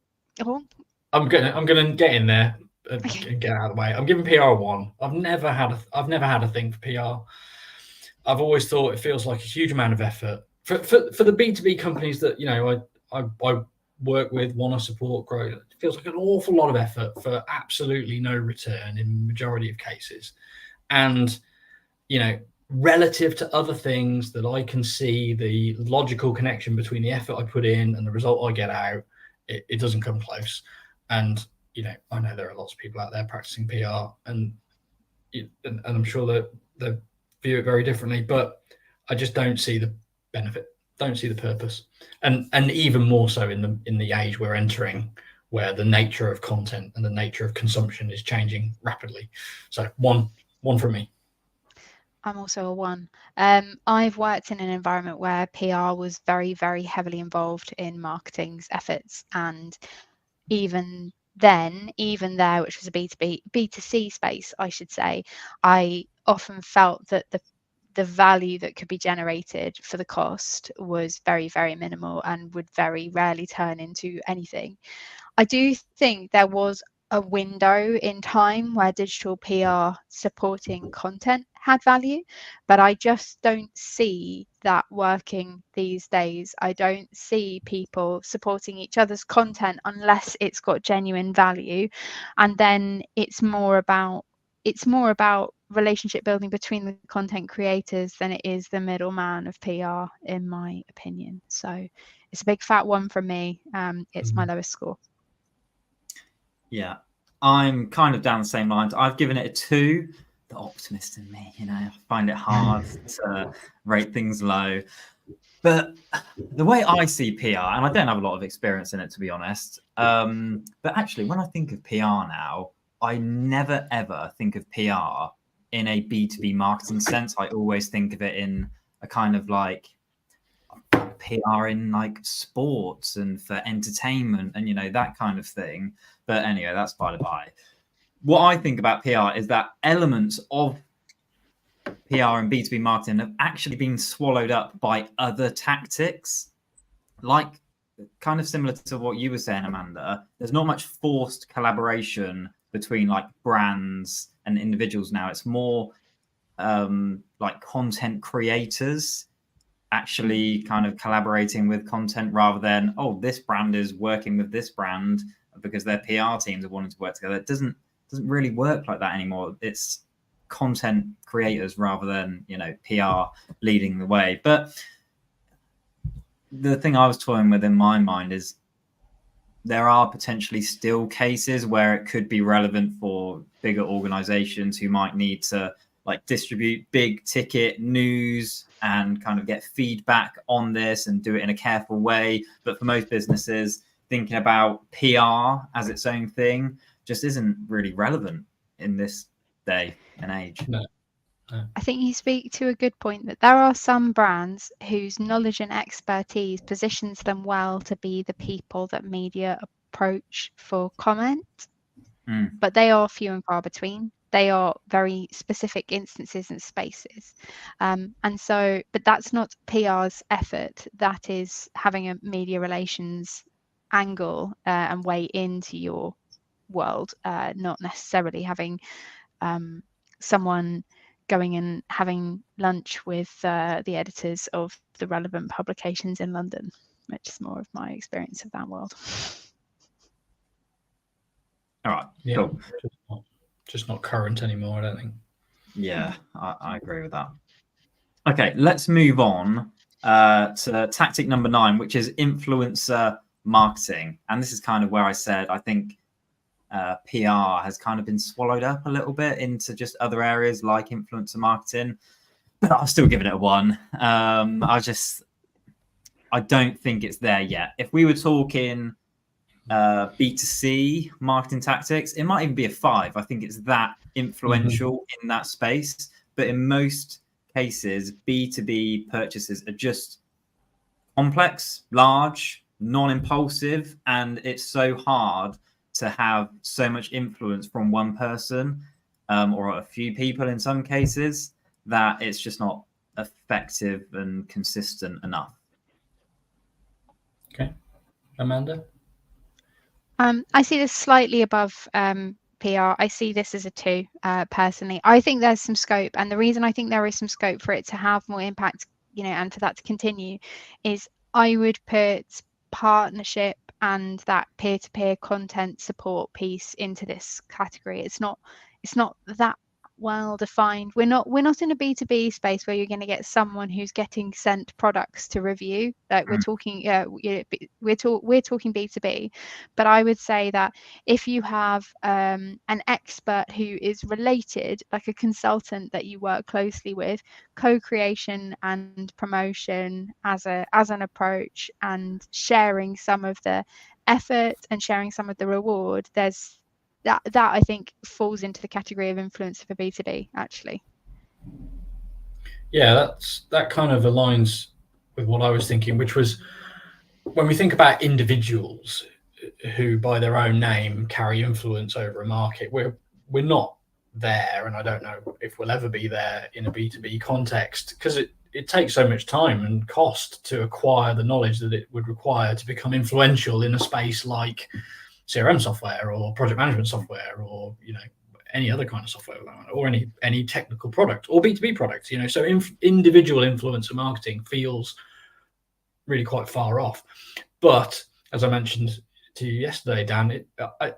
I'm gonna get in there and get out of the way. I'm giving PR a 1. I've never had a thing for PR. I've always thought it feels like a huge amount of effort for the B2B companies that, you know, I work with, want to support, grow. It feels like an awful lot of effort for absolutely no return in the majority of cases. And, you know, relative to other things that I can see the logical connection between the effort I put in and the result I get out, it doesn't come close. And, you know, I know there are lots of people out there practicing PR, and I'm sure that they view it very differently, but I just don't see the benefit, don't see the purpose, and even more so in the age we're entering, where the nature of content and the nature of consumption is changing rapidly. So one from me. I'm also a 1. I've worked in an environment where PR was very, very heavily involved in marketing's efforts, and even there, which was a B2C space, I should say, I often felt that the value that could be generated for the cost was very, very minimal and would very rarely turn into anything. I do think there was a window in time where digital PR supporting content had value, but I just don't see that working these days. I don't see people supporting each other's content unless it's got genuine value, and then it's more about relationship building between the content creators than it is the middleman of PR, in my opinion. So it's a big fat 1 from me. It's my lowest score. Yeah, I'm kind of down the same lines. I've given it a 2. The optimist in me, you know, I find it hard to rate things low. But the way I see PR, and I don't have a lot of experience in it, to be honest, but actually when I think of PR now, I never ever think of PR in a B2B marketing sense. I always think of it in a kind of like PR in like sports and for entertainment and, you know, that kind of thing. But anyway, that's by the by. What I think about PR is that elements of PR and B2B marketing have actually been swallowed up by other tactics, like kind of similar to what you were saying, Amanda. There's not much forced collaboration between like brands and individuals now. It's more like content creators actually kind of collaborating with content rather than, oh, this brand is working with this brand because their PR teams are wanting to work together. It doesn't really work like that anymore. It's content creators rather than, you know, PR leading the way. But the thing I was toying with in my mind is there are potentially still cases where it could be relevant for bigger organizations who might need to like distribute big ticket news and kind of get feedback on this and do it in a careful way. But for most businesses, thinking about PR as its own thing just isn't really relevant in this day and age. No. I think you speak to a good point that there are some brands whose knowledge and expertise positions them well to be the people that media approach for comment, but they are few and far between. They are very specific instances and spaces. And so, but that's not PR's effort. That is having a media relations angle and way into your world, not necessarily having someone going and having lunch with the editors of the relevant publications in London, which is more of my experience of that world. All right, yeah, cool. Just not current anymore, I don't think. Yeah, I agree with that. Okay, let's move on to tactic number 9, which is influencer marketing. And this is kind of where I said I think PR has kind of been swallowed up a little bit into just other areas like influencer marketing, but I'll still give it a 1. I don't think it's there yet. If we were talking B2C marketing tactics, it might even be a 5. I think it's that influential in that space. But in most cases, B2B purchases are just complex, large, non-impulsive, and it's so hard to have so much influence from one person or a few people in some cases that it's just not effective and consistent enough. Okay. Amanda? I see this slightly above PR. I see this as a 2 personally. I think there's some scope, and the reason I think there is some scope for it to have more impact, you know, and for that to continue is I would put partnership and that peer-to-peer content support piece into this category. It's not that well defined. We're not in a B2B space where you're going to get someone who's getting sent products to review. Like we're talking we're talking B2B, but I would say that if you have an expert who is related, like a consultant that you work closely with, co-creation and promotion as an approach, and sharing some of the effort and sharing some of the reward, there's that I think falls into the category of influencer for B2B, actually. Yeah, that kind of aligns with what I was thinking, which was when we think about individuals who by their own name carry influence over a market, we're not there, and I don't know if we'll ever be there in a B2B context, because it takes so much time and cost to acquire the knowledge that it would require to become influential in a space like CRM software or project management software, or, you know, any other kind of software, or any technical product or B2B product, you know. So individual influencer marketing feels really quite far off. But as I mentioned to you yesterday, Dan,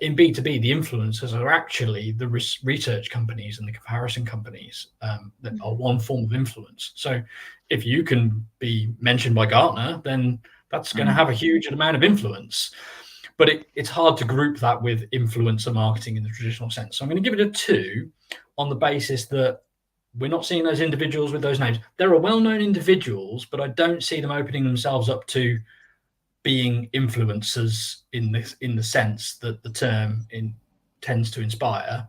in B2B, the influencers are actually the research companies and the comparison companies that are one form of influence. So if you can be mentioned by Gartner, then that's going to have a huge amount of influence. But it's hard to group that with influencer marketing in the traditional sense. So I'm going to give it a 2 on the basis that we're not seeing those individuals with those names. There are well-known individuals, but I don't see them opening themselves up to being influencers in the sense that the term tends to inspire.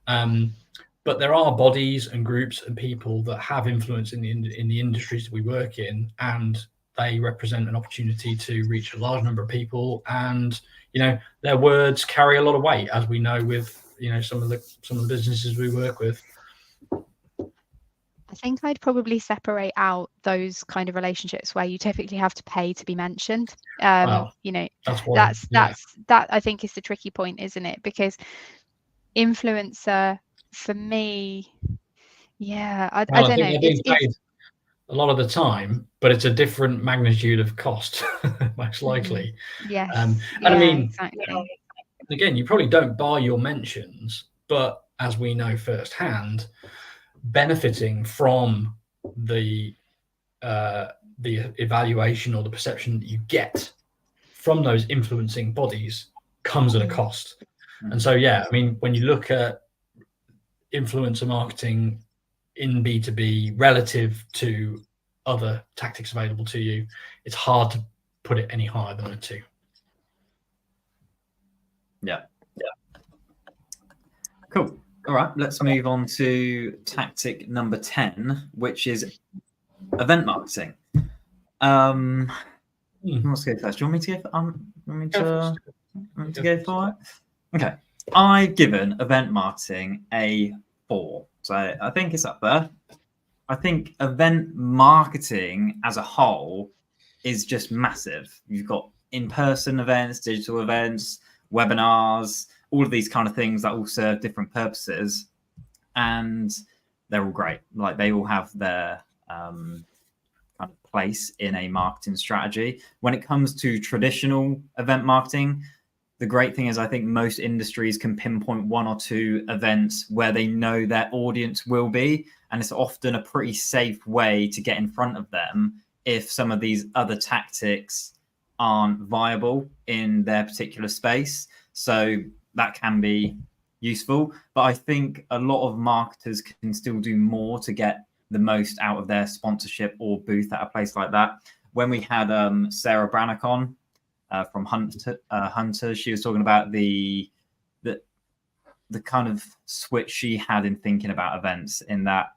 But there are bodies and groups and people that have influence in the industries that we work in, and they represent an opportunity to reach a large number of people, and, you know, their words carry a lot of weight, as we know with, you know, some of the businesses we work with. I think I'd probably separate out those kind of relationships where you typically have to pay to be mentioned. You know, that's that I think is the tricky point, isn't it? Because influencer for me, I don't know. It's a lot of the time, but it's a different magnitude of cost, most likely. Yes. And I mean, exactly. Again, you probably don't buy your mentions, but as we know firsthand, benefiting from the evaluation or the perception that you get from those influencing bodies comes at a cost. And so, yeah, I mean, when you look at influencer marketing in B2B relative to other tactics available to you, it's hard to put it any higher than a 2. Yeah. Cool. All right, let's move on to tactic number 10, which is event marketing. Who wants to go first? Do you want me to go? Go for it? Okay. I've given event marketing a 4, so I think it's up there. I think event marketing as a whole is just massive. You've got in-person events, digital events, webinars, all of these kind of things that all serve different purposes, and they're all great. Like, they all have their kind of place in a marketing strategy. When it comes to traditional event marketing, the great thing is I think most industries can pinpoint 1 or 2 events where they know their audience will be, and it's often a pretty safe way to get in front of them if some of these other tactics aren't viable in their particular space. So that can be useful, but I think a lot of marketers can still do more to get the most out of their sponsorship or booth at a place like that. When we had Sarah Brannock on from Hunter, she was talking about the kind of switch she had in thinking about events, in that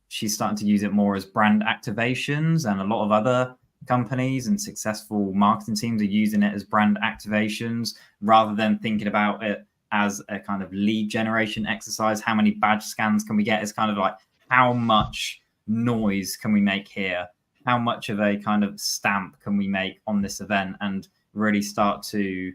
she's starting to use it more as brand activations, and a lot of other companies and successful marketing teams are using it as brand activations rather than thinking about it as a kind of lead generation exercise. How many badge scans can we get? It's kind of like, how much noise can we make here? How much of a kind of stamp can we make on this event, and really start to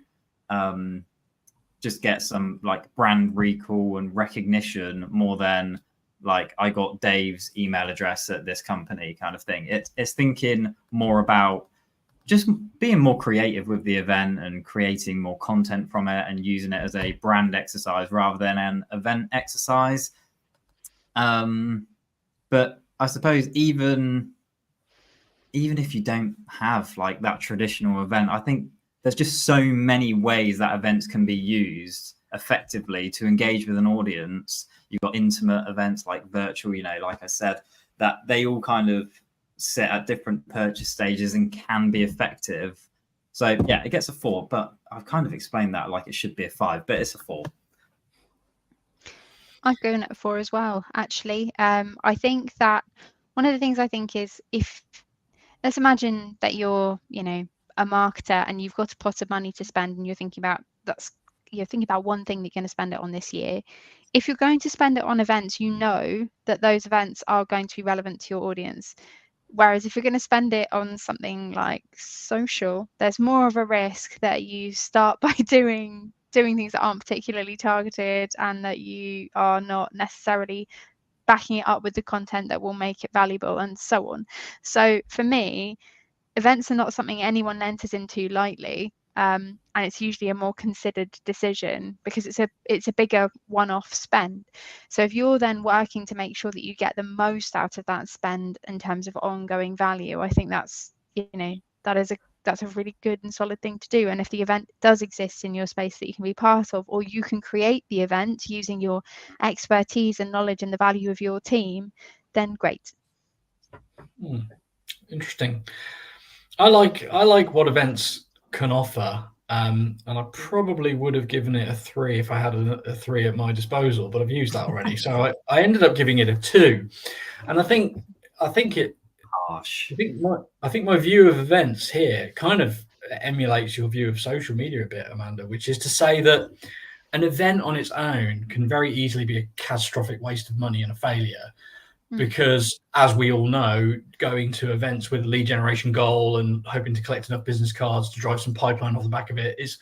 just get some like brand recall and recognition more than like, I got Dave's email address at this company kind of thing. It's thinking more about just being more creative with the event and creating more content from it and using it as a brand exercise rather than an event exercise. But I suppose even if you don't have like that traditional event, I think there's just so many ways that events can be used effectively to engage with an audience. You've got intimate events like virtual, like I said, that they all kind of sit at different purchase stages and can be effective. So yeah, it gets a 4, but I've kind of explained that like it should be a 5, but it's a 4. I've gone at 4 as well, actually. I think that one of the things I think is, let's imagine that you're, a marketer and you've got a pot of money to spend, and you're thinking about one thing that you're going to spend it on this year. If you're going to spend it on events, you know that those events are going to be relevant to your audience. Whereas if you're going to spend it on something like social, there's more of a risk that you start by doing things that aren't particularly targeted, and that you are not necessarily backing it up with the content that will make it valuable, and so on. So for me, events are not something anyone enters into lightly, and it's usually a more considered decision because it's a bigger one-off spend. So if you're then working to make sure that you get the most out of that spend in terms of ongoing value, I think that's a really good and solid thing to do. And if the event does exist in your space that you can be part of, or you can create the event using your expertise and knowledge and the value of your team, then great. Interesting. I like what events can offer, and I probably would have given it a 3 if I had a 3 at my disposal, but I've used that already. So I ended up giving it a 2, and I think it. Harsh. I think my view of events here kind of emulates your view of social media a bit, Amanda, which is to say that an event on its own can very easily be a catastrophic waste of money and a failure. Because, as we all know, going to events with a lead generation goal and hoping to collect enough business cards to drive some pipeline off the back of it is,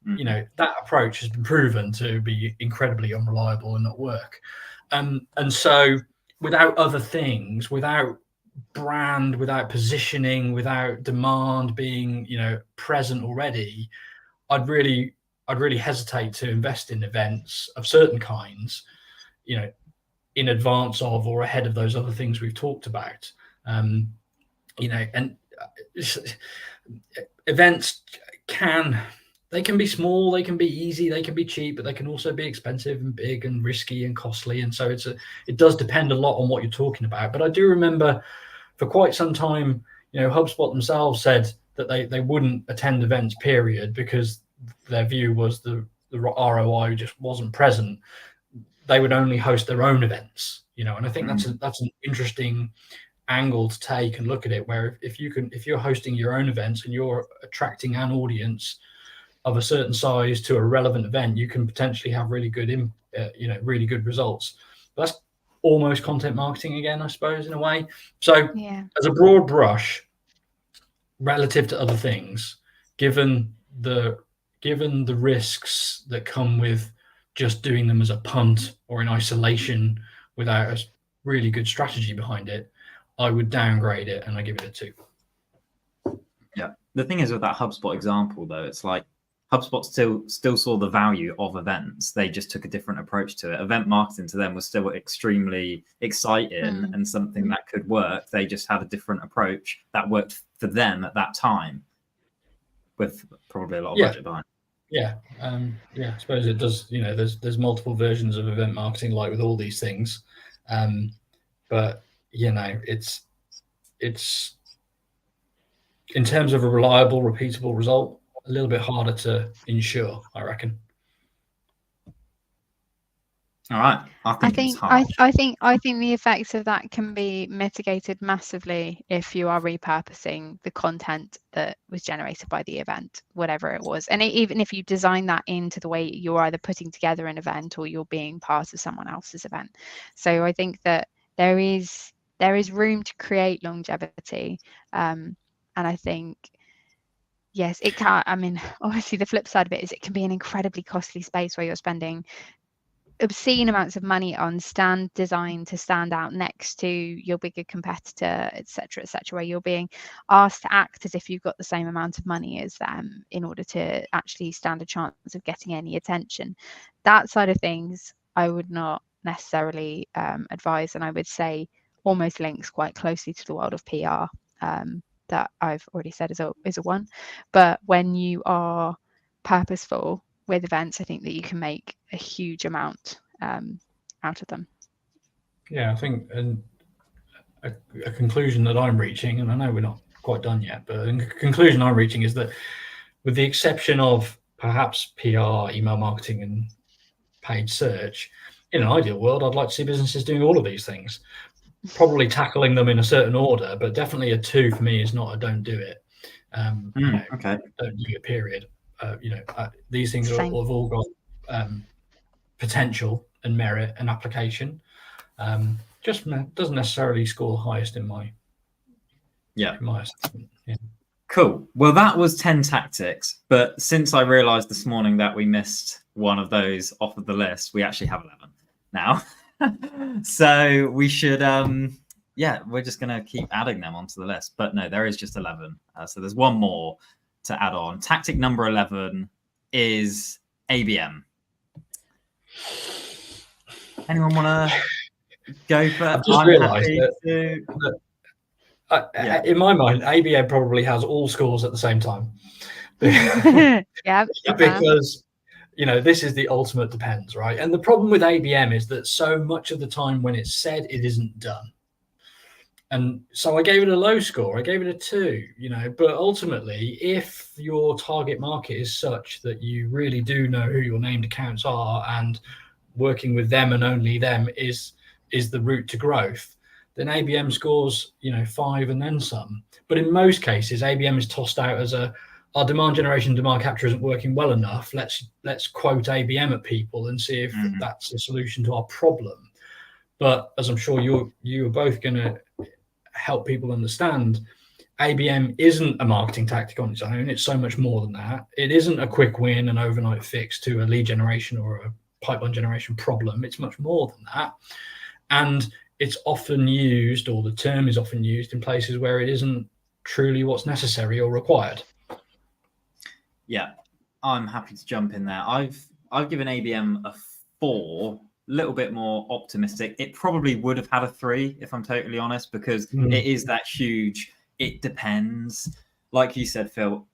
that approach has been proven to be incredibly unreliable and not work. And so without other things, without brand, without positioning, without demand being, present already, I'd really I'd really hesitate to invest in events of certain kinds, in advance of or ahead of those other things we've talked about. And events they can be small, they can be easy, they can be cheap, but they can also be expensive and big and risky and costly. And so it does depend a lot on what you're talking about. But I do remember for quite some time, HubSpot themselves said that they wouldn't attend events, period, because their view was the ROI just wasn't present. They would only host their own events, and I think that's an interesting angle to take and look at it, where if you're hosting your own events and you're attracting an audience of a certain size to a relevant event, you can potentially have really good really good results. But that's almost content marketing again, I suppose, in a way. So as a broad brush, relative to other things, given the risks that come with just doing them as a punt or in isolation without a really good strategy behind it, I would downgrade it and I give it a 2. Yeah. The thing is with that HubSpot example, though, it's like HubSpot still saw the value of events. They just took a different approach to it. Event marketing to them was still extremely exciting and something that could work. They just had a different approach that worked for them at that time, with probably a lot of budget behind. I suppose it does. There's multiple versions of event marketing, like with all these things. But it's in terms of a reliable, repeatable result, a little bit harder to ensure, I reckon. All right. I think the effects of that can be mitigated massively if you are repurposing the content that was generated by the event, whatever it was. And even if you design that into the way you're either putting together an event or you're being part of someone else's event. So I think that there is room to create longevity. And I think, yes, it can. I mean, obviously the flip side of it is it can be an incredibly costly space where you're spending obscene amounts of money on stand design to stand out next to your bigger competitor, etc., where you're being asked to act as if you've got the same amount of money as them in order to actually stand a chance of getting any attention. That side of things I would not necessarily advise, and I would say almost links quite closely to the world of PR that I've already said is a 1. But when you are purposeful with events, I think that you can make a huge amount out of them. Yeah, I think a conclusion that I'm reaching, and I know we're not quite done yet, but a conclusion I'm reaching is that with the exception of perhaps PR, email marketing, and paid search, in an ideal world, I'd like to see businesses doing all of these things, probably tackling them in a certain order, but definitely a 2 for me is not a don't do it. Okay. Don't do it, period. These things have all got potential and merit and application. Just doesn't necessarily score highest in my assessment. Yeah. Cool. Well, that was 10 tactics, but since I realized this morning that we missed one of those off of the list, we actually have 11 now. So we should we're just gonna keep adding them onto the list, but no, there is just 11. So there's one more to add on. Tactic number 11 is ABM. Anyone want to go for? I've just realised that in my mind, ABM probably has all scores at the same time. Because this is the ultimate depends, right? And the problem with ABM is that so much of the time when it's said, it isn't done. And so I gave it a low score. I gave it a 2, but ultimately, if your target market is such that you really do know who your named accounts are and working with them and only them is the route to growth, then ABM scores, 5 and then some. But in most cases, ABM is tossed out as our demand generation, demand capture isn't working well enough. Let's quote ABM at people and see if that's a solution to our problem. But as I'm sure you are both going to help people understand, ABM isn't a marketing tactic on its own. It's so much more than that. It isn't a quick win, an overnight fix to a lead generation or a pipeline generation problem. It's much more than that. And it's often used, or the term is often used in places where it isn't truly what's necessary or required. Yeah, I'm happy to jump in there. I've given ABM a 4, a little bit more optimistic. It probably would have had a 3 if I'm totally honest, because it is that huge. It depends. Like you said, Phil,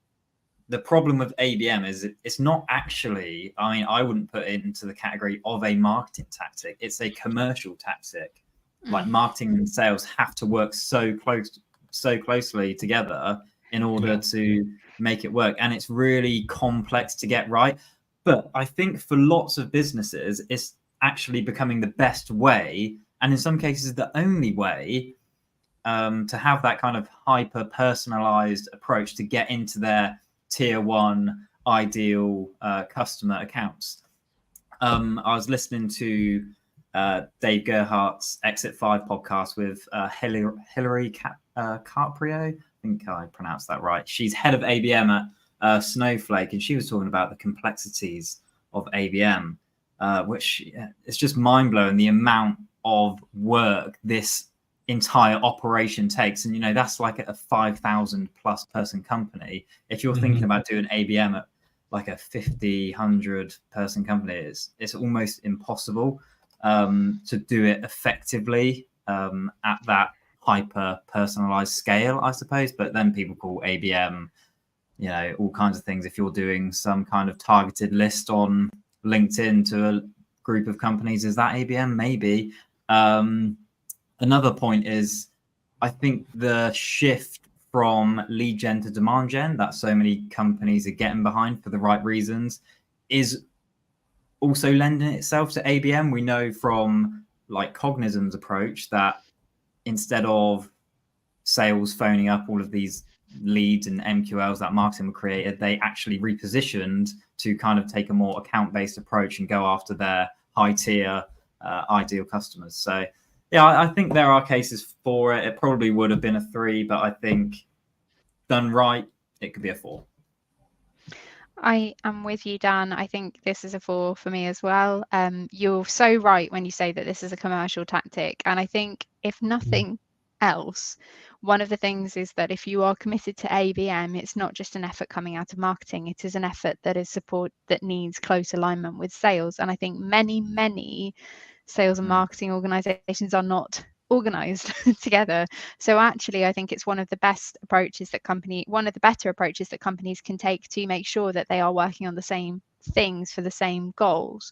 the problem with ABM is it's not actually, I mean, I wouldn't put it into the category of a marketing tactic. It's a commercial tactic. Like marketing and sales have to work so closely together in order to make it work. And it's really complex to get right. But I think for lots of businesses, it's actually becoming the best way, and in some cases the only way, to have that kind of hyper personalized approach to get into their tier 1 ideal customer accounts. I was listening to Dave Gerhardt's Exit 5 podcast with Hilary Carprio. I think I pronounced that right. She's head of ABM at Snowflake, and she was talking about the complexities of ABM, which it's just mind-blowing, the amount of work this entire operation takes. And, you know, that's like a 5,000 plus person company. If you're thinking about doing ABM at like a 50, 100 person company, it's almost impossible to do it effectively at that hyper personalized scale, I suppose. But then people call ABM, you know, all kinds of things. If you're doing some kind of targeted list on LinkedIn to a group of companies, is that ABM? Maybe. Another point is, I think the shift from lead gen to demand gen that so many companies are getting behind for the right reasons is also lending itself to ABM. We know from like Cognizant's approach that instead of sales phoning up all of these leads and MQLs that marketing were created, they actually repositioned to kind of take a more account-based approach and go after their high-tier ideal customers. So yeah, I think there are cases for it. It probably would have been a 3, but I think done right, it could be a 4. I am with you, Dan. I think this is a 4 for me as well. You're so right when you say that this is a commercial tactic. And I think if nothing else, one of the things is that if you are committed to ABM, it's not just an effort coming out of marketing. It is an effort that is support that needs close alignment with sales. And I think many sales and marketing organizations are not organized together. So actually, I think it's one of the better approaches that companies can take to make sure that they are working on the same things for the same goals.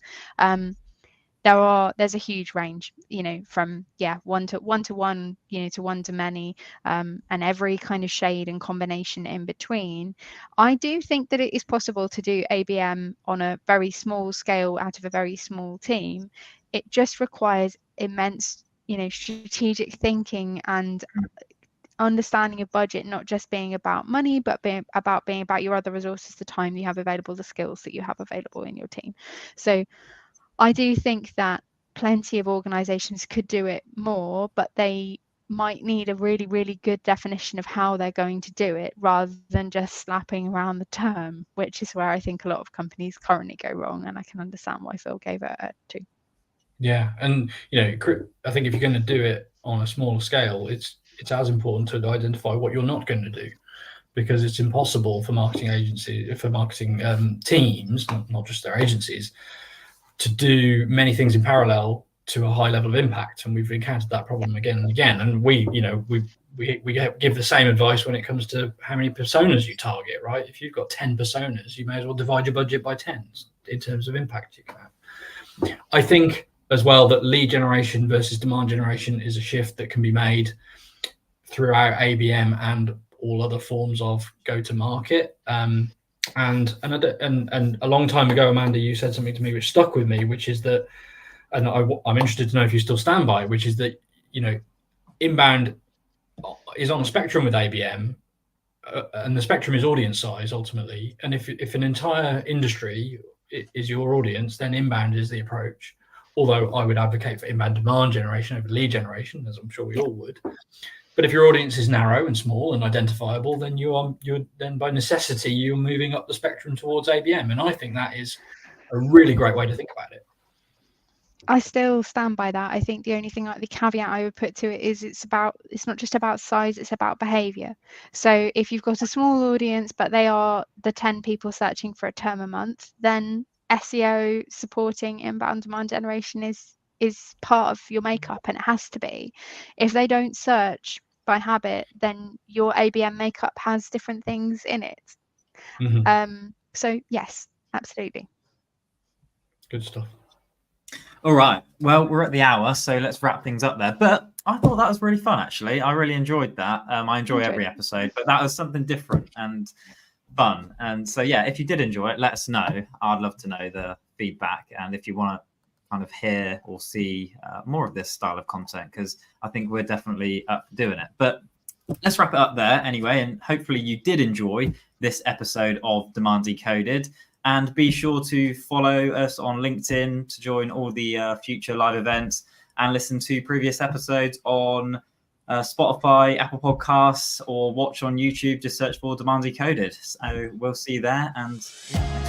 There's a huge range, you know, from one to one, you know, to one to many, and every kind of shade and combination in between. I do think that it is possible to do ABM on a very small scale out of a very small team. It just requires immense, you know, strategic thinking and understanding of budget, not just being about money, but being about your other resources, the time you have available, the skills that you have available in your team. So I do think that plenty of organizations could do it more, but they might need a really good definition of how they're going to do it rather than just slapping around the term, which is where I think a lot of companies currently go wrong. And I can understand why Phil gave it a 2. Yeah, and you know, I think if you're going to do it on a smaller scale, it's as important to identify what you're not going to do, because it's impossible for marketing teams, not just their agencies, to do many things in parallel to a high level of impact. And we've encountered that problem again and again. And we give the same advice when it comes to how many personas you target, right? If you've got 10 personas, you may as well divide your budget by 10 in terms of impact you can have. I think as well that lead generation versus demand generation is a shift that can be made throughout ABM and all other forms of go-to-market. And a long time ago, Amanda, you said something to me which stuck with me, which is that, and I'm interested to know if you still stand by it, which is that, you know, inbound is on a spectrum with ABM, and the spectrum is audience size ultimately. And if an entire industry is your audience, then inbound is the approach. Although I would advocate for inbound demand generation over lead generation, as I'm sure we all would. But if your audience is narrow and small and identifiable, then you're then by necessity you're moving up the spectrum towards ABM, and I think that is a really great way to think about it. I still stand by that. I think the only thing, like the caveat I would put to it is it's not just about size, it's about behavior. So if you've got a small audience, but they are the 10 people searching for a term a month, then SEO supporting inbound demand generation is part of your makeup, and it has to be. If they don't search by habit, then your ABM makeup has different things in it. So yes, absolutely. Good stuff. All right. Well, we're at the hour, so let's wrap things up there. But I thought that was really fun, actually. I really enjoyed that. I enjoy every episode, but that was something different and fun. And so, yeah, if you did enjoy it, let us know. I'd love to know the feedback. And if you want to kind of hear or see more of this style of content, because I think we're definitely up for doing it. But let's wrap it up there anyway. And hopefully you did enjoy this episode of Demand Decoded. And be sure to follow us on LinkedIn to join all the future live events and listen to previous episodes on Spotify, Apple Podcasts, or watch on YouTube. Just search for Demand Decoded. So we'll see you there. And yeah.